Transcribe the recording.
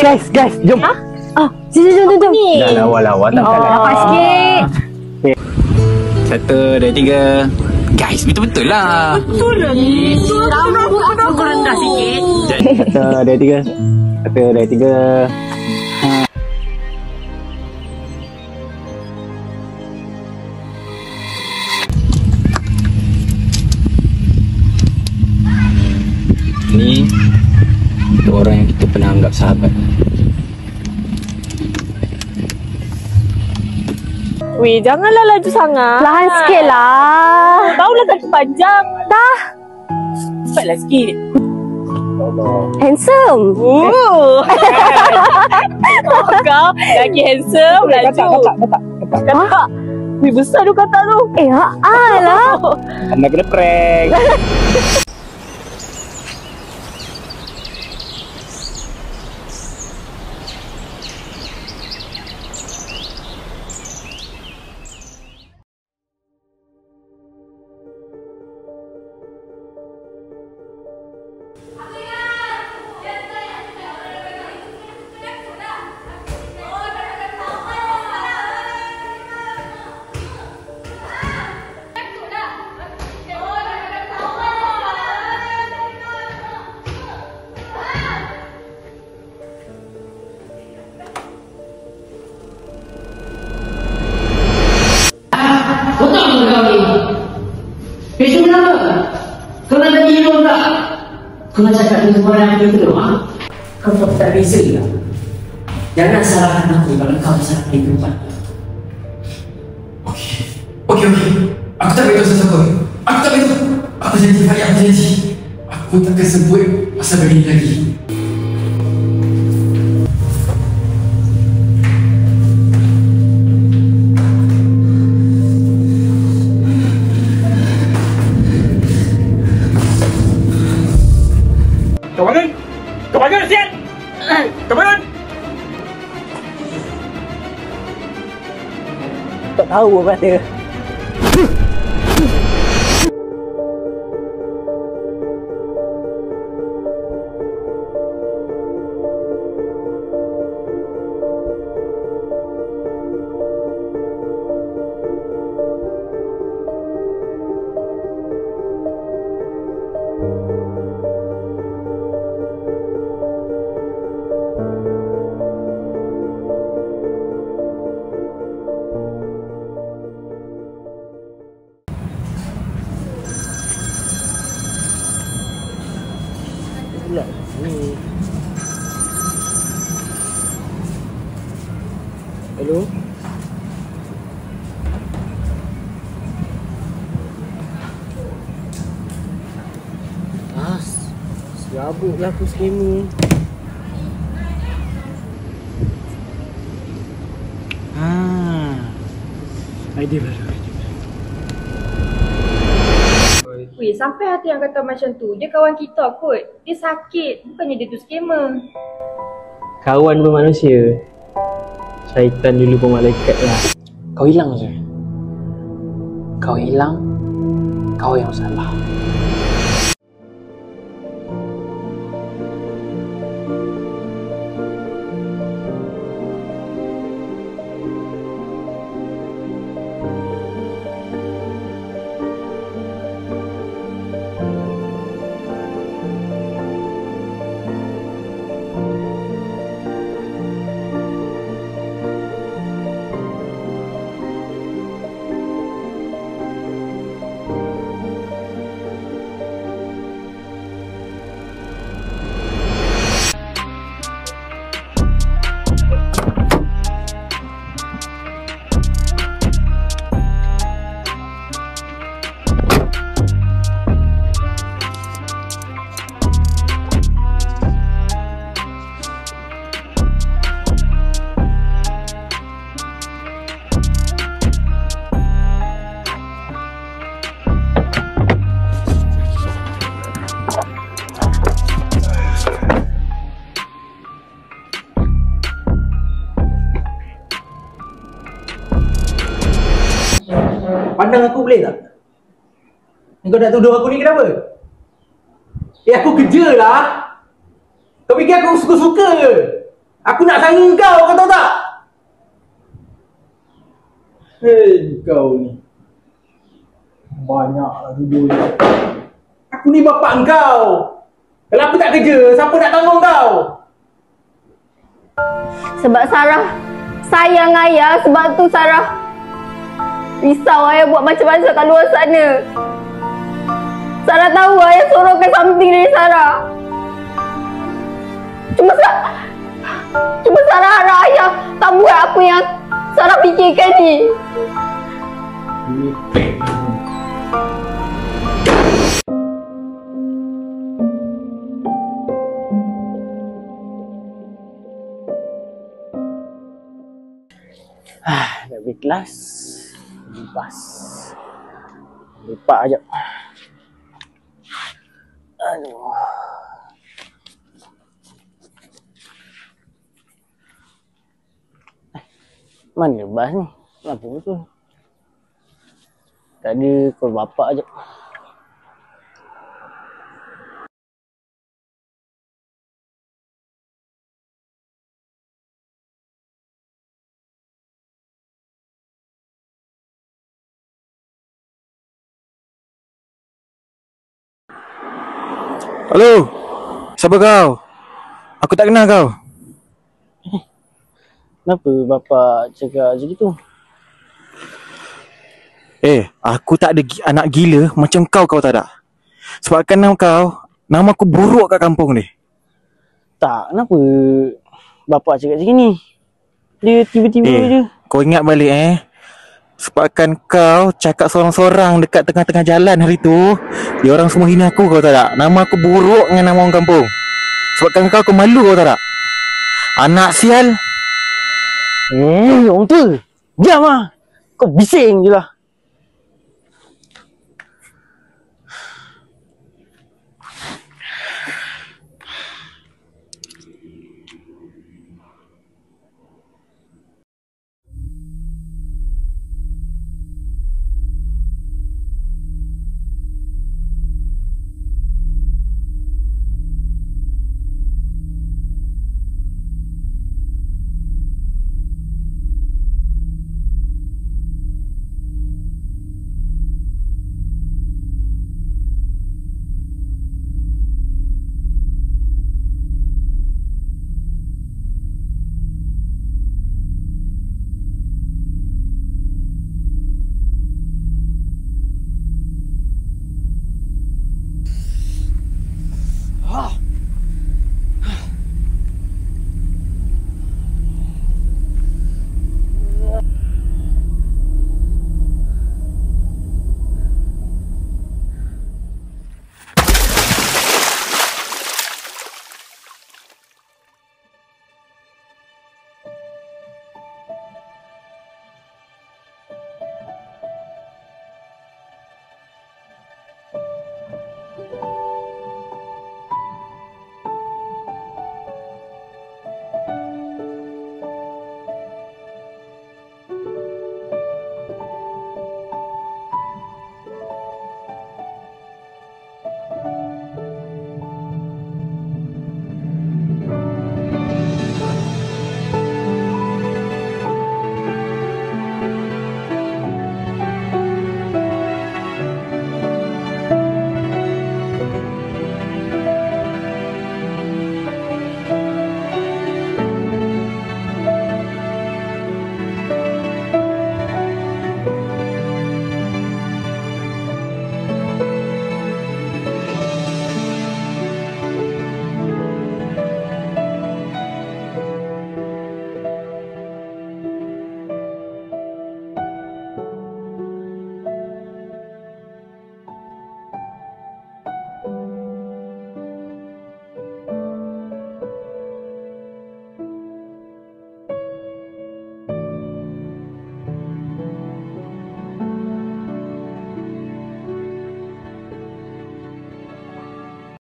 Guys, jom. Jom. Dah lawa-lawa tak kalah. Dapat sikit. Satu, dua, tiga. Guys, betul-betul lah. Betul lah ni. Aku rendah sikit. Satu, dua, tiga. Satu, dua, tiga. Ni untuk orang yang kita pernah anggap sahabat. Weh, janganlah laju sangat. Lahan sikit lah. Tahu lah kaki panjang. Dah. Cepatlah sikit. Handsome. Kau kaki handsome. Laju. Katak. Weh, besar tu katak tu. Lah. Anda kena prank. Besok kenapa? Kau nak jadi hero tak? Kau nak cakap dengan orang yang begitu, ha? Kau tak beza lah. Jangan salahkan aku kalau kau salah di tempat. Okey. Aku tak beritahu sesuatu. Aku tak beritahu. Aku janji, Fahri, aku janji. Aku takkan sebut pasal begini lagi. Kau bangun, siap! Kau bangun! Tak tahu apa dia. Hello? Siabuk lah aku skema. Idea baru. Weh, sampai hati yang kata macam tu. Dia kawan kita kot. Dia sakit. Bukannya dia tu skamer. Kawan pun manusia. Syaitan dulu pun malaikat lah. Kau hilang je. Kau hilang. Kau yang salah. Pandang aku boleh tak? Kau nak tuduh aku ni kenapa? Aku kerja lah. Kau fikir aku suka-suka ke? Aku nak sangin kau tahu tak? Hei kau ni. Banyaklah duduk ni. Aku ni bapak kau. Kalau aku tak kerja, siapa nak tanggung kau? Sebab Sarah sayang ayah, sebab tu Sarah risau ayah buat macam-macam kat luar sana. Sarah tahu ayah sorokkan something dari Sarah. Cuma Sarah harap ayah tak buat apa yang Sarah fikirkan ni. Dah habis kelas. Lepas. Lepak ajak. Aduh. Mana bas ni? Kenapa betul? Tak ada call bapak je. Halo. Siapa kau? Aku tak kenal kau. Kenapa bapak cakap macam itu? Aku tak ada anak gila macam kau tak tak? Sebabkan nama aku buruk kat kampung ni. Tak, kenapa bapak cakap macam ni? Dia tiba-tiba je. Kau ingat balik Sebabkan kau cakap sorang-sorang dekat tengah-tengah jalan hari tu, dia orang semua hina aku, kau tahu tak? Nama aku buruk dengan nama orang kampung. Sebabkan kau malu, kau tahu tak? Anak sial. Orang tu. Diam lah. Kau bising je lah.